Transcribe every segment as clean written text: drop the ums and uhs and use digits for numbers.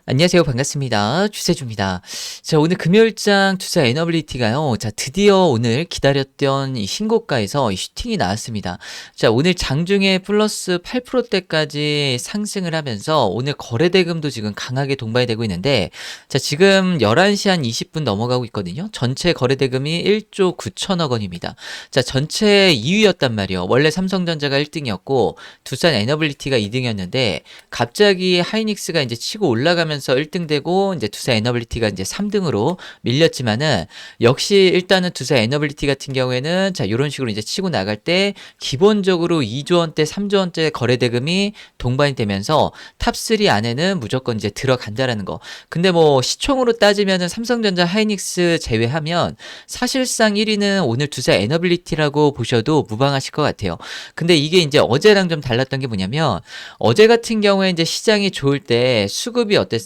안녕하세요. 반갑습니다. 주세주입니다. 자, 오늘 금요일장 투자 에너빌리티가요. 자, 드디어 오늘 기다렸던 이 신고가에서 이 슈팅이 나왔습니다. 자, 오늘 장중에 플러스 8%대까지 상승을 하면서 오늘 거래대금도 지금 강하게 동반이 되고 있는데, 자, 지금 11시 한 20분 넘어가고 있거든요. 전체 거래대금이 1조 9천억 원입니다. 자, 전체 2위였단 말이에요. 원래 삼성전자가 1등이었고, 두산 에너빌리티가 2등이었는데, 갑자기 하이닉스가 이제 치고 올라가면서 1등 되고 이제 두산 에너빌리티가 이제 3등으로 밀렸지만은 역시 일단은 두산 에너빌리티 같은 경우에는 자, 요런 식으로 이제 치고 나갈 때 기본적으로 2조 원대, 3조 원대 거래 대금이 동반이 되면서 탑3 안에는 무조건 이제 들어간다라는 거. 근데 뭐 시총으로 따지면은 삼성전자, 하이닉스 제외하면 사실상 1위는 오늘 두산 에너빌리티라고 보셔도 무방하실 것 같아요. 근데 이게 이제 어제랑 좀 달랐던 게 뭐냐면 어제 같은 경우에 이제 시장이 좋을 때 수급이 어땠어요?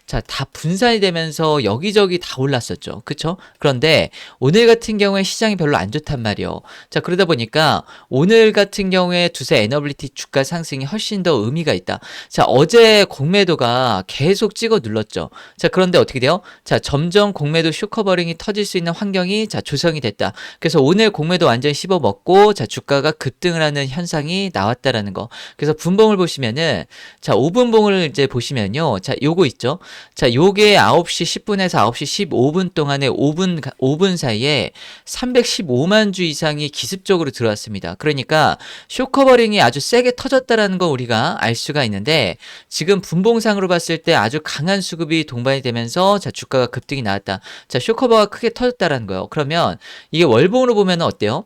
자, 다 분산이 되면서 여기저기 다 올랐었죠. 그쵸? 그런데 오늘 같은 경우에 시장이 별로 안 좋단 말이에요. 자, 그러다 보니까 오늘 같은 경우에 두세 에너빌리티 주가 상승이 훨씬 더 의미가 있다. 자, 어제 공매도가 계속 찍어 눌렀죠. 자, 그런데 어떻게 돼요? 자, 점점 공매도 쇼커버링이 터질 수 있는 환경이 자, 조성이 됐다. 그래서 오늘 공매도 완전히 씹어 먹고 자, 주가가 급등을 하는 현상이 나왔다라는 거. 그래서 분봉을 보시면은 자, 5분봉을 이제 보시면요. 자, 요거 있죠. 자, 요게 9시 10분에서 9시 15분 동안에 5분 사이에 315만 주 이상이 기습적으로 들어왔습니다. 그러니까 쇼커버링이 아주 세게 터졌다라는 거 우리가 알 수가 있는데 지금 분봉상으로 봤을 때 아주 강한 수급이 동반이 되면서 자, 주가가 급등이 나왔다. 자, 쇼커버가 크게 터졌다라는 거예요. 그러면 이게 월봉으로 보면 어때요?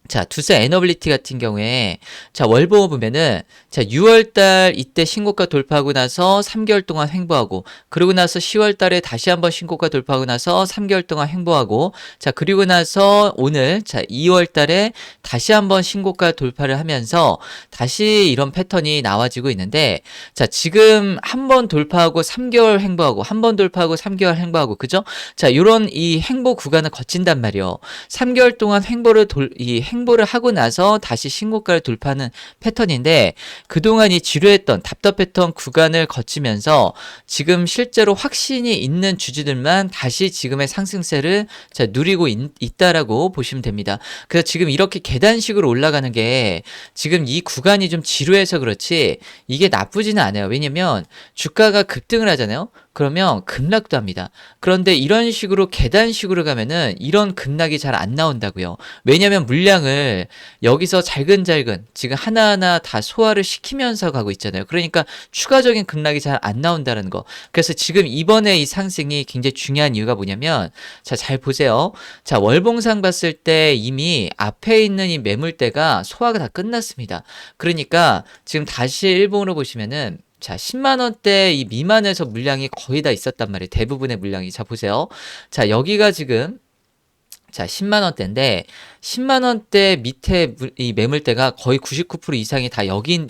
자, 두산 에너빌리티 같은 경우에 자, 월봉을 보면은 자, 6월 달 이때 신고가 돌파하고 나서 3개월 동안 횡보하고 그리고 나서 10월 달에 다시 한번 신고가 돌파하고 나서 3개월 동안 횡보하고 자, 그리고 나서 오늘 자, 2월 달에 다시 한번 신고가 돌파를 하면서 다시 이런 패턴이 나와지고 있는데 자, 지금 한 번 돌파하고 3개월 횡보하고 한 번 돌파하고 3개월 횡보하고 그죠? 자, 요런 이 횡보 구간을 거친단 말이에요. 3개월 동안 횡보를 하고 나서 다시 신고가를 돌파하는 패턴인데 그동안 이 지루했던 답답했던 구간을 거치면서 지금 실제로 확신이 있는 주주들만 다시 지금의 상승세를 자, 누리고 있다라고 보시면 됩니다. 그래서 지금 이렇게 계단식으로 올라가는 게 지금 이 구간이 좀 지루해서 그렇지 이게 나쁘지는 않아요. 왜냐면 주가가 급등을 하잖아요. 그러면 급락도 합니다. 그런데 이런 식으로 계단식으로 가면은 이런 급락이 잘 안 나온다고요. 왜냐면 물량을 여기서 잘근잘근 지금 하나하나 다 소화를 시키면서 가고 있잖아요. 그러니까 추가적인 급락이 잘 안 나온다는 거. 그래서 지금 이번에 이 상승이 굉장히 중요한 이유가 뭐냐면 자, 잘 보세요. 자, 월봉상 봤을 때 이미 앞에 있는 이 매물대가 소화가 다 끝났습니다. 그러니까 지금 다시 일봉으로 보시면은 자, 10만 원대 이 미만에서 물량이 거의 다 있었단 말이에요. 대부분의 물량이. 자, 보세요. 자, 여기가 지금 자, 10만 원대인데 10만 원대 밑에 이 매물대가 거의 99% 이상이 다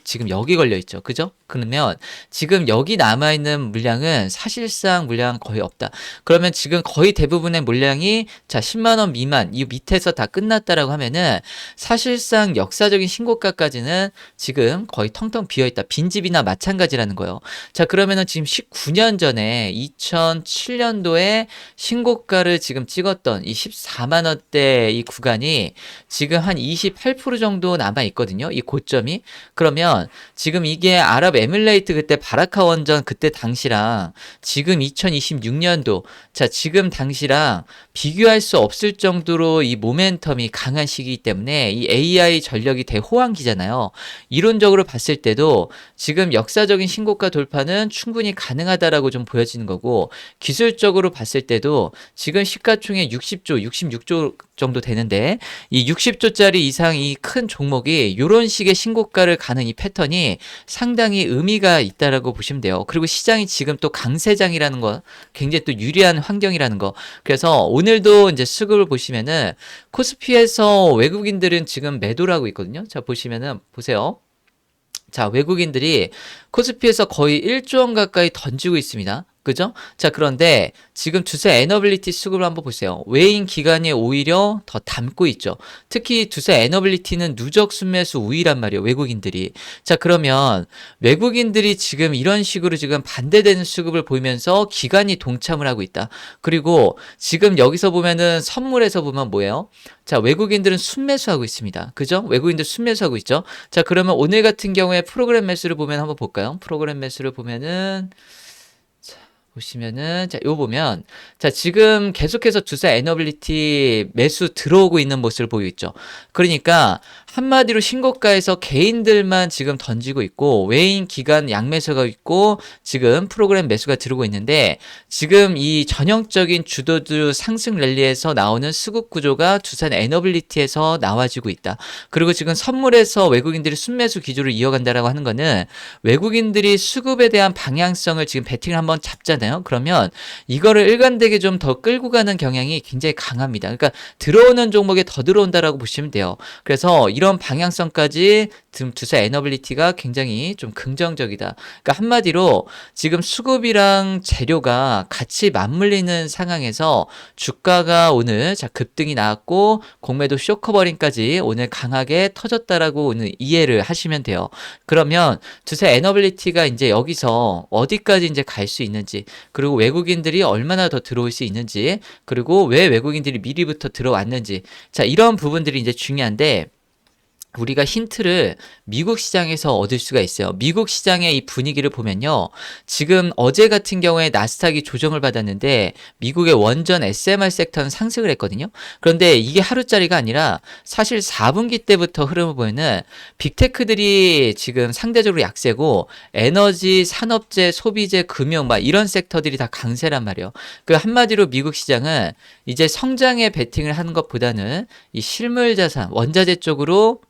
지금 여기 걸려 있죠. 그죠? 그러면 지금 여기 남아 있는 물량은 사실상 물량 거의 없다. 그러면 지금 거의 대부분의 물량이 자, 10만 원 미만 이 밑에서 다 끝났다라고 하면은 사실상 역사적인 신고가까지는 지금 거의 텅텅 비어 있다. 빈집이나 마찬가지라는 거예요. 자, 그러면은 지금 19년 전에 2007년도에 신고가를 지금 찍었던 이 14만 원대 이 구간이 지금 한 28% 정도 남아 있거든요. 이 고점이. 그러면 지금 이게 아랍에밀레이트 그때 바라카 원전 그때 당시랑 지금 2026년도 자, 지금 당시랑 비교할 수 없을 정도로 이 모멘텀이 강한 시기이기 때문에 이 AI 전력이 대호황기잖아요. 이론적으로 봤을 때도 지금 역사적인 신고가 돌파는 충분히 가능하다라고 좀 보여지는 거고 기술적으로 봤을 때도 지금 시가총액 60조, 66조 정도 되는데 이 60조짜리 이상 이 큰 종목이 이런 식의 신고가를 가는 이 패턴이 상당히 의미가 있다라고 보시면 돼요. 그리고 시장이 지금 또 강세장이라는 거 굉장히 또 유리한 환경이라는 거. 그래서 오늘도 이제 수급을 보시면은 코스피에서 외국인들은 지금 매도를 하고 있거든요. 자, 보시면은 보세요. 자, 외국인들이 코스피에서 거의 1조 원 가까이 던지고 있습니다. 그죠? 자, 그런데 지금 주세 에너빌리티 수급을 한번 보세요. 외인 기관이 오히려 더 담고 있죠. 특히 주세 에너빌리티는 누적 순매수 우위란 말이에요. 외국인들이. 자, 그러면 외국인들이 지금 이런 식으로 지금 반대되는 수급을 보이면서 기관이 동참을 하고 있다. 그리고 지금 여기서 보면은 선물에서 보면 뭐예요? 자, 외국인들은 순매수하고 있습니다. 그죠? 외국인들 순매수하고 있죠? 자, 그러면 오늘 같은 경우에 프로그램 매수를 보면 한번 볼까요? 프로그램 매수를 보면은 보시면은 자, 요 보면 자, 지금 계속해서 주사 에너빌리티 매수 들어오고 있는 모습을 보이고 있죠. 그러니까 한마디로 신고가에서 개인들만 지금 던지고 있고 외인 기관 양매수가 있고 지금 프로그램 매수가 들어오고 있는데 지금 이 전형적인 주도주 상승 랠리에서 나오는 수급 구조가 두산 에너빌리티에서 나와지고 있다. 그리고 지금 선물에서 외국인들이 순매수 기조를 이어간다라고 하는 거는 외국인들이 수급에 대한 방향성을 지금 배팅을 한번 잡잖아요. 그러면 이거를 일관되게 좀 더 끌고 가는 경향이 굉장히 강합니다. 그러니까 들어오는 종목에 더 들어온다라고 보시면 돼요. 그래서 이런 방향성까지 지금 두산 에너빌리티가 굉장히 좀 긍정적이다. 그러니까 한마디로 지금 수급이랑 재료가 같이 맞물리는 상황에서 주가가 오늘 자 급등이 나왔고 공매도 쇼커버링까지 오늘 강하게 터졌다라고 오늘 이해를 하시면 돼요. 그러면 두산 에너빌리티가 이제 여기서 어디까지 이제 갈 수 있는지, 그리고 외국인들이 얼마나 더 들어올 수 있는지, 그리고 왜 외국인들이 미리부터 들어왔는지, 자, 이런 부분들이 이제 중요한데 우리가 힌트를 미국 시장에서 얻을 수가 있어요. 미국 시장의 이 분위기를 보면요. 지금 어제 같은 경우에 나스닥이 조정을 받았는데 미국의 원전 SMR 섹터는 상승을 했거든요. 그런데 이게 하루짜리가 아니라 사실 4분기 때부터 흐름을 보면은 빅테크들이 지금 상대적으로 약세고 에너지, 산업재, 소비재, 금융 막 이런 섹터들이 다 강세란 말이에요. 그 한마디로 미국 시장은 이제 성장에 베팅을 하는 것보다는 이 실물 자산, 원자재 쪽으로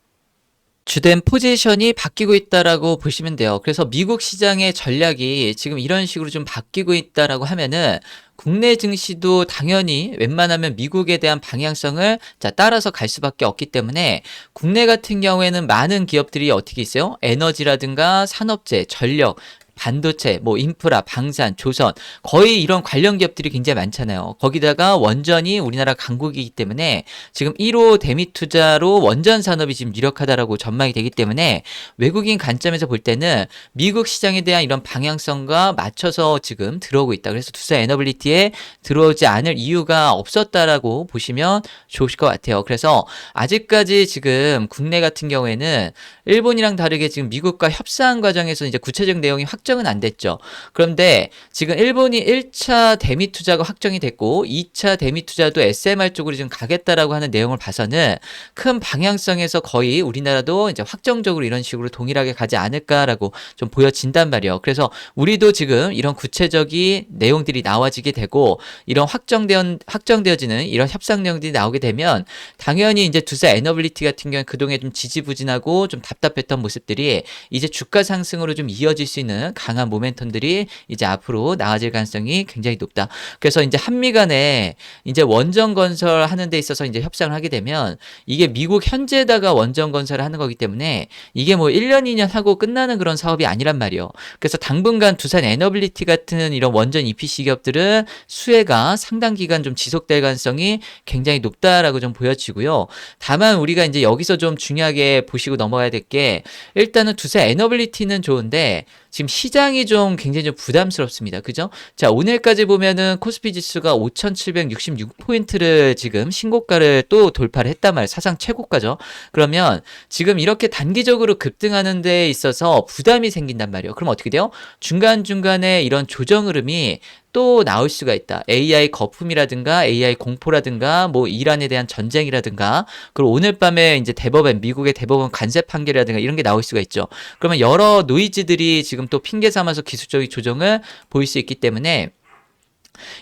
주된 포지션이 바뀌고 있다라고 보시면 돼요. 그래서 미국 시장의 전략이 지금 이런 식으로 좀 바뀌고 있다라고 하면은 국내 증시도 당연히 웬만하면 미국에 대한 방향성을 자 따라서 갈 수밖에 없기 때문에 국내 같은 경우에는 많은 기업들이 어떻게 있어요? 에너지라든가 산업재, 전력, 반도체, 뭐 인프라, 방산, 조선 거의 이런 관련 기업들이 굉장히 많잖아요. 거기다가 원전이 우리나라 강국이기 때문에 지금 1호 대미 투자로 원전 산업이 지금 유력하다라고 전망이 되기 때문에 외국인 관점에서 볼 때는 미국 시장에 대한 이런 방향성과 맞춰서 지금 들어오고 있다. 그래서 두산 에너빌리티에 들어오지 않을 이유가 없었다라고 보시면 좋으실 것 같아요. 그래서 아직까지 지금 국내 같은 경우에는 일본이랑 다르게 지금 미국과 협상 과정에서 이제 구체적 내용이 확정은 안 됐죠. 그런데 지금 일본이 1차 대미 투자가 확정이 됐고 2차 대미 투자도 SMR 쪽으로 지금 가겠다라고 하는 내용을 봐서는 큰 방향성에서 거의 우리나라도 이제 확정적으로 이런 식으로 동일하게 가지 않을까라고 좀 보여진단 말이에요. 그래서 우리도 지금 이런 구체적인 내용들이 나와지게 되고 이런 확정되어지는 이런 협상 내용들이 나오게 되면 당연히 이제 두산 에너빌리티 같은 경우는 그동안 좀 지지부진하고 좀 답답했던 모습들이 이제 주가 상승으로 좀 이어질 수 있는 강한 모멘텀들이 이제 앞으로 나아질 가능성이 굉장히 높다. 그래서 이제 한미 간에 이제 원전 건설 하는 데 있어서 이제 협상을 하게 되면 이게 미국 현지에다가 원전 건설을 하는 거기 때문에 이게 뭐 1년, 2년 하고 끝나는 그런 사업이 아니란 말이에요. 그래서 당분간 두산 에너빌리티 같은 이런 원전 EPC 기업들은 수혜가 상당 기간 좀 지속될 가능성이 굉장히 높다라고 좀 보여지고요. 다만 우리가 이제 여기서 좀 중요하게 보시고 넘어가야 될 게 일단은 두산 에너빌리티는 좋은데 지금 시장이 좀 굉장히 좀 부담스럽습니다. 그죠? 자, 오늘까지 보면은 코스피 지수가 5,766포인트를 지금 신고가를 또 돌파를 했단 말이에요. 사상 최고가죠. 그러면 지금 이렇게 단기적으로 급등하는 데 있어서 부담이 생긴단 말이에요. 그럼 어떻게 돼요? 중간중간에 이런 조정 흐름이 또 나올 수가 있다. AI 거품이라든가 AI 공포라든가 뭐 이란에 대한 전쟁이라든가 그리고 오늘 밤에 이제 대법원 미국의 대법원 관세 판결이라든가 이런 게 나올 수가 있죠. 그러면 여러 노이즈들이 지금 또 핑계 삼아서 기술적인 조정을 보일 수 있기 때문에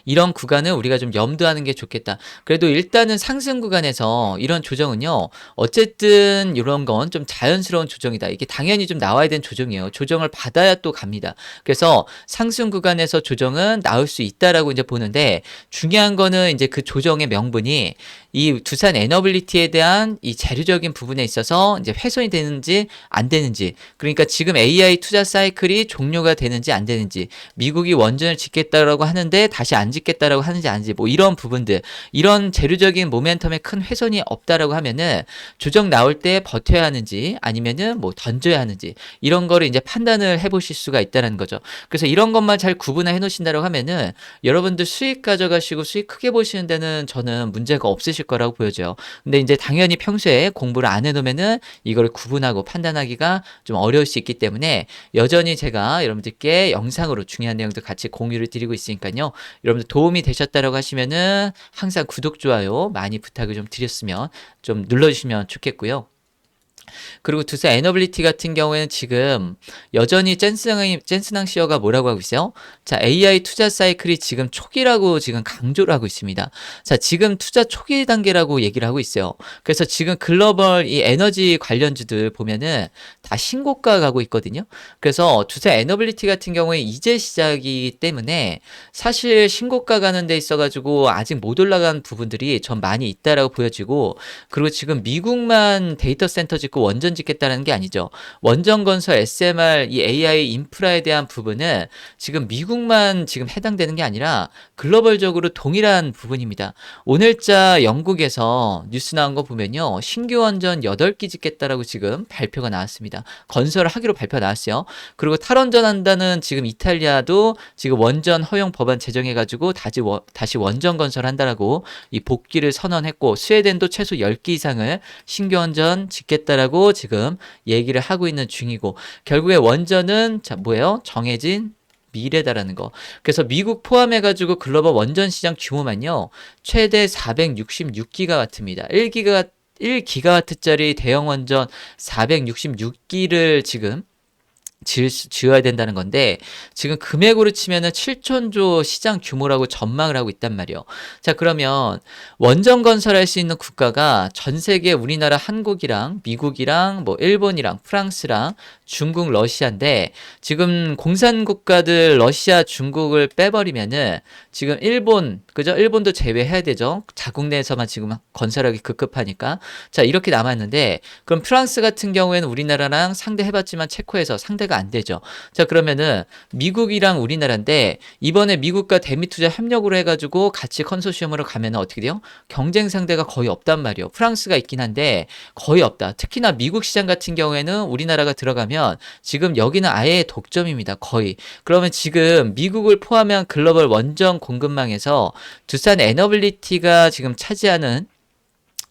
이런 구간을 우리가 좀 염두하는 게 좋겠다. 그래도 일단은 상승 구간에서 이런 조정은요, 어쨌든 이런 건 좀 자연스러운 조정이다. 이게 당연히 좀 나와야 되는 조정이에요. 조정을 받아야 또 갑니다. 그래서 상승 구간에서 조정은 나올 수 있다라고 이제 보는데, 중요한 거는 이제 그 조정의 명분이 이 두산 에너빌리티에 대한 이 재료적인 부분에 있어서 이제 훼손이 되는지 안 되는지, 그러니까 지금 AI 투자 사이클이 종료가 되는지 안 되는지, 미국이 원전을 짓겠다라고 하는데 다시 안 짓겠다라고 하는지 아닌지, 뭐 이런 부분들, 이런 재료적인 모멘텀에 큰 훼손이 없다라고 하면은 조정 나올 때 버텨야 하는지 아니면은 뭐 던져야 하는지, 이런 거를 이제 판단을 해보실 수가 있다는 거죠. 그래서 이런 것만 잘 구분해 놓으신다고 하면은 여러분들 수익 가져가시고 수익 크게 보시는 데는 저는 문제가 없으실 거라고 보여져요. 근데 이제 당연히 평소에 공부를 안 해놓으면은 이걸 구분하고 판단하기가 좀 어려울 수 있기 때문에 여전히 제가 여러분들께 영상으로 중요한 내용도 같이 공유를 드리고 있으니까요. 여러분들 도움이 되셨다라고 하시면은 항상 구독, 좋아요 많이 부탁을 좀 드렸으면 좀 눌러주시면 좋겠고요. 그리고 두산 에너빌리티 같은 경우에는 지금 여전히 젠스낭 CEO가 뭐라고 하고 있어요? 자, AI 투자 사이클이 지금 초기라고 지금 강조를 하고 있습니다. 자, 지금 투자 초기 단계라고 얘기를 하고 있어요. 그래서 지금 글로벌 이 에너지 관련주들 보면은 다 신고가 가고 있거든요. 그래서 두산 에너빌리티 같은 경우에 이제 시작이기 때문에 사실 신고가 가는 데 있어가지고 아직 못 올라간 부분들이 전 많이 있다라고 보여지고, 그리고 지금 미국만 데이터 센터 짓고 원전 짓겠다는 게 아니죠. 원전 건설, SMR, 이 AI 인프라에 대한 부분은 지금 미국만 지금 해당되는 게 아니라 글로벌적으로 동일한 부분입니다. 오늘자 영국에서 뉴스 나온 거 보면요, 신규 원전 8기 짓겠다라고 지금 발표가 나왔습니다. 건설을 하기로 발표가 나왔어요. 그리고 탈원전 한다는 지금 이탈리아도 지금 원전 허용 법안 제정해가지고 다시 원전 건설한다라고 이 복귀를 선언했고, 스웨덴도 최소 10기 이상을 신규 원전 짓겠다라고 지금 얘기를 하고 있는 중이고, 결국에 원전은 자 뭐예요? 정해진 미래다라는 거. 그래서 미국 포함해가지고 글로벌 원전 시장 규모만요, 최대 466기가와트입니다. 1기가와트짜리 대형 원전 466기를 지금 지어야 된다는 건데, 지금 금액으로 치면은 7천조 시장 규모라고 전망을 하고 있단 말이에요. 자, 그러면 원전 건설할 수 있는 국가가 전 세계 우리나라 한국이랑 미국이랑 뭐 일본이랑 프랑스랑 중국, 러시아인데, 지금 공산 국가들 러시아, 중국을 빼버리면은 지금 일본, 그죠? 일본도 제외해야 되죠. 자국 내에서만 지금 건설하기 급급하니까. 자, 이렇게 남았는데, 그럼 프랑스 같은 경우에는 우리나라랑 상대해봤지만 체코에서 상대가 안 되죠. 자, 그러면은 미국이랑 우리나라인데, 이번에 미국과 대미투자 협력으로 해가지고 같이 컨소시엄으로 가면은 어떻게 돼요? 경쟁 상대가 거의 없단 말이에요. 프랑스가 있긴 한데 거의 없다. 특히나 미국 시장 같은 경우에는 우리나라가 들어가면 지금 여기는 아예 독점입니다. 거의. 그러면 지금 미국을 포함한 글로벌 원전 공급망에서 두산 에너빌리티가 지금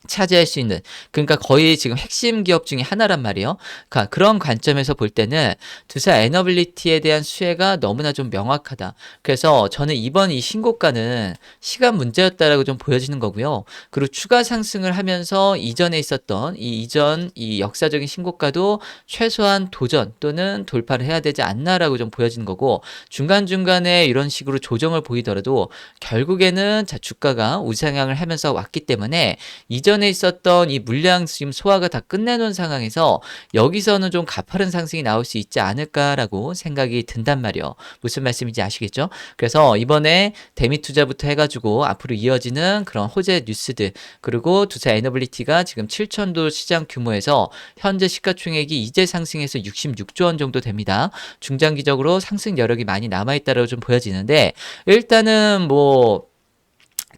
차지할 수 있는, 그러니까 거의 지금 핵심 기업 중에 하나란 말이에요. 그러니까 그런 관점에서 볼 때는 두산 에너빌리티에 대한 수혜가 너무나 좀 명확하다. 그래서 저는 이번 이 신고가는 시간 문제였다라고 좀 보여지는 거고요. 그리고 추가 상승을 하면서 이전에 있었던 이 역사적인 신고가도 최소한 도전 또는 돌파를 해야 되지 않나라고 좀 보여지는 거고, 중간중간에 이런 식으로 조정을 보이더라도 결국에는 자, 주가가 우상향을 하면서 왔기 때문에 이전에 있었던 이 물량 지금 소화가 다 끝내놓은 상황에서 여기서는 좀 가파른 상승이 나올 수 있지 않을까라고 생각이 든단 말이에요. 무슨 말씀인지 아시겠죠? 그래서 이번에 대미투자부터 해가지고 앞으로 이어지는 그런 호재 뉴스들, 그리고 두산 에너빌리티가 지금 7천도 시장 규모에서 현재 시가총액이 이제 상승해서 66조 원 정도 됩니다. 중장기적으로 상승 여력이 많이 남아있다고 좀 보여지는데, 일단은 뭐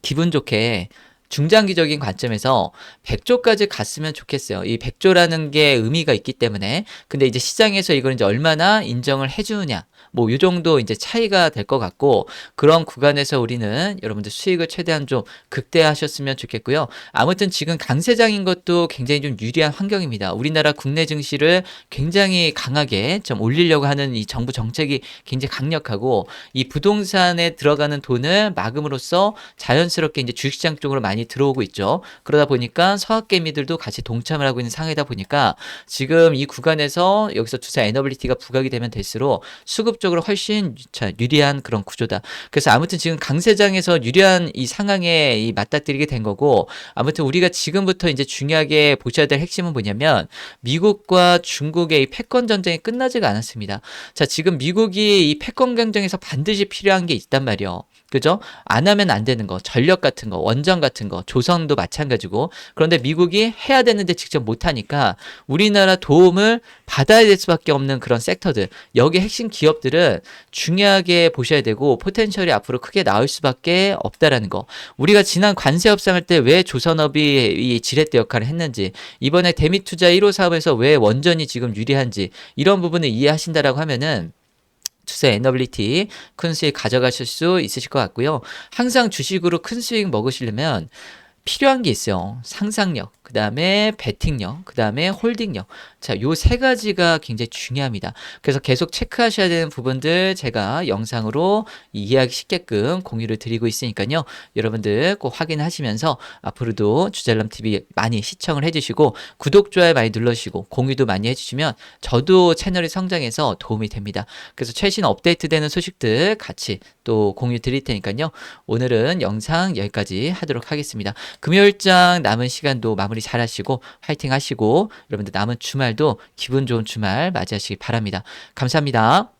기분 좋게 중장기적인 관점에서 100조까지 갔으면 좋겠어요. 이 100조라는 게 의미가 있기 때문에. 근데 이제 시장에서 이걸 이제 얼마나 인정을 해주느냐, 뭐 요 정도 이제 차이가 될 것 같고, 그런 구간에서 우리는 여러분들 수익을 최대한 좀 극대화하셨으면 좋겠고요. 아무튼 지금 강세장인 것도 굉장히 좀 유리한 환경입니다. 우리나라 국내 증시를 굉장히 강하게 좀 올리려고 하는 이 정부 정책이 굉장히 강력하고, 이 부동산에 들어가는 돈을 막음으로써 자연스럽게 이제 주식시장 쪽으로 많이 들어오고 있죠. 그러다 보니까 서학개미들도 같이 동참을 하고 있는 상황이다 보니까 지금 이 구간에서 여기서 두산 에너빌리티가 부각이 되면 될수록 수급 성적적으로 훨씬 유리한 그런 구조다. 그래서 아무튼 지금 강세장에서 유리한 이 상황에 맞닥뜨리게 된 거고, 아무튼 우리가 지금부터 이제 중요하게 보셔야 될 핵심은 뭐냐면 미국과 중국의 이 패권 전쟁이 끝나지가 않았습니다. 자, 지금 미국이 이 패권 경쟁에서 반드시 필요한 게 있단 말이요. 그죠? 안 하면 안 되는 거, 전력 같은 거, 원전 같은 거, 조선도 마찬가지고. 그런데 미국이 해야 되는데 직접 못 하니까 우리나라 도움을 받아야 될 수밖에 없는 그런 섹터들, 여기 핵심 기업들은 중요하게 보셔야 되고 포텐셜이 앞으로 크게 나올 수밖에 없다라는 거. 우리가 지난 관세 협상할 때 왜 조선업이 이 지렛대 역할을 했는지, 이번에 대미투자 1호 사업에서 왜 원전이 지금 유리한지, 이런 부분을 이해하신다라고 하면은 투자 에너빌리티 큰 수익 가져가실 수 있으실 것 같고요. 항상 주식으로 큰 수익 먹으시려면 필요한 게 있어요. 상상력, 그 다음에 베팅력, 그 다음에 홀딩력. 자, 요 세 가지가 굉장히 중요합니다. 그래서 계속 체크하셔야 되는 부분들 제가 영상으로 이해하기 쉽게끔 공유를 드리고 있으니까요. 여러분들 꼭 확인하시면서 앞으로도 주잘남TV 많이 시청을 해주시고 구독, 좋아요 많이 눌러주시고 공유도 많이 해주시면 저도 채널이 성장해서 도움이 됩니다. 그래서 최신 업데이트되는 소식들 같이 또 공유 드릴 테니까요. 오늘은 영상 여기까지 하도록 하겠습니다. 금요일장 남은 시간도 마무리 잘 하시고 화이팅 하시고 여러분들 남은 주말도 기분 좋은 주말 맞이하시기 바랍니다. 감사합니다.